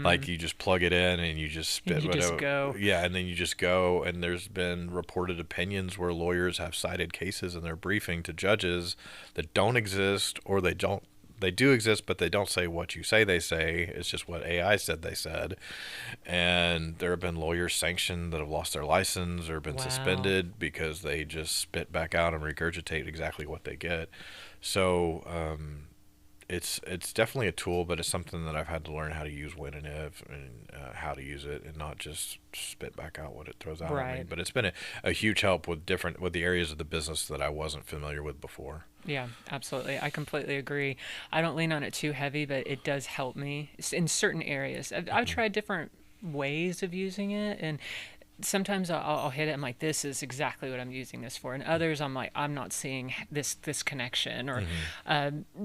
Like, you just plug it in and you just spit And you whatever. just go. Yeah, and then you just go. And there's been reported opinions where lawyers have cited cases in their briefing to judges that don't exist, or they do exist, but they don't say what you say they say. It's just what AI said they said. And there have been lawyers sanctioned that have lost their license or been Wow. suspended because they just spit back out and regurgitate exactly what they get. So it's definitely a tool, but it's something that I've had to learn how to use when and if, and how to use it, and not just spit back out what it throws out at me. Right. But it's been a huge help with the areas of the business that I wasn't familiar with before. Yeah, absolutely. I completely agree. I don't lean on it too heavy, but it does help me in certain areas. I've tried different ways of using it, and sometimes I'll hit it. I'm like, this is exactly what I'm using this for. And others, I'm like, I'm not seeing this connection, or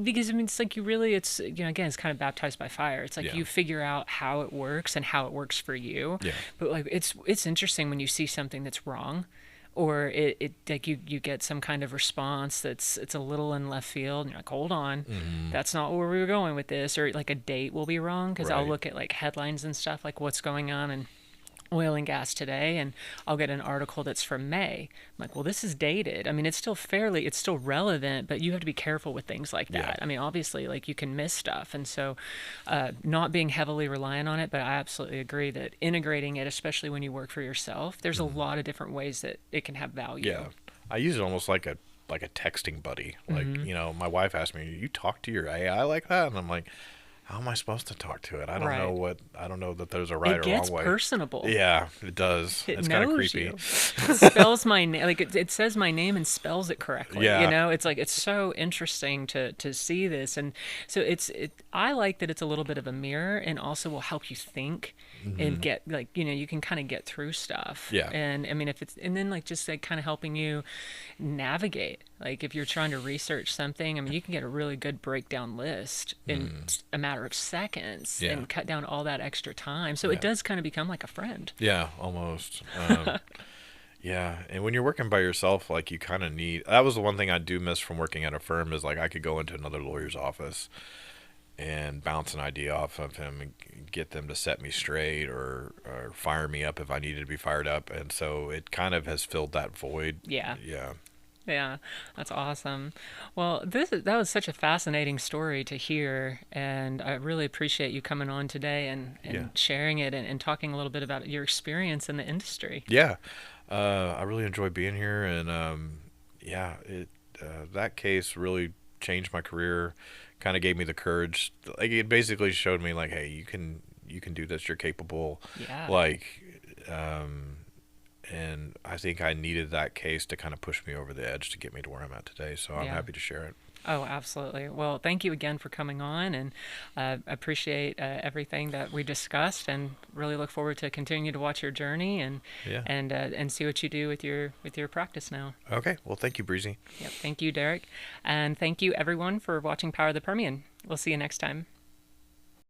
because I mean, it's like it's again, it's kind of baptized by fire. It's like Yeah. you figure out how it works and how it works for you. Yeah. But like, it's interesting when you see something that's wrong, or it like you get some kind of response it's a little in left field, and you're like, hold on, that's not where we were going with this. Or like a date will be wrong, because I'll Right. look at like headlines and stuff, like what's going on in oil and gas today, and I'll get an article that's from May. I'm like, well, this is dated. I mean, it's still relevant, but you have to be careful with things like that. Yeah. I mean, obviously, like you can miss stuff. And so not being heavily reliant on it, but I absolutely agree that integrating it, especially when you work for yourself, there's a lot of different ways that it can have value. Yeah, I use it almost like a texting buddy. Like, my wife asked me, "You talk to your AI like that?" And I'm like, how am I supposed to talk to it? I don't know Right. I don't know that there's a right It or gets wrong way. personable. Yeah, it does. It It's kind of knows creepy. you. It spells my name, like it says my name and spells it correctly. Yeah. It's like, it's so interesting to see this. And so I like that it's a little bit of a mirror, and also will help you think and get like, you can kind of get through stuff. Yeah. And I mean, and then like just like kind of helping you navigate, like if you're trying to research something, I mean, you can get a really good breakdown list in a matter of seconds, Yeah. and cut down all that extra time. So Yeah. it does kind of become like a friend. Yeah, almost. Yeah, and when you're working by yourself, like, you kind of need. That was the one thing I do miss from working at a firm, is like I could go into another lawyer's office and bounce an idea off of him and get them to set me straight, or fire me up if I needed to be fired up. And so it kind of has filled that void. Yeah. Yeah. Yeah, that's awesome. Well, that was such a fascinating story to hear, and I really appreciate you coming on today and Yeah. sharing it, and talking a little bit about your experience in the industry. Yeah. I really enjoy being here, and yeah, that case really changed my career, kind of gave me the courage. Like it basically showed me like, hey, you can do this. You're capable. Yeah. Like, and I think I needed that case to kind of push me over the edge to get me to where I'm at today. So I'm Yeah. happy to share it. Oh, absolutely. Well, thank you again for coming on, and appreciate everything that we discussed, and really look forward to continue to watch your journey and Yeah. and see what you do with your practice now. Okay. Well, thank you, Breezy. Yep. Thank you, Derek, and thank you everyone for watching Power of the Permian. We'll see you next time.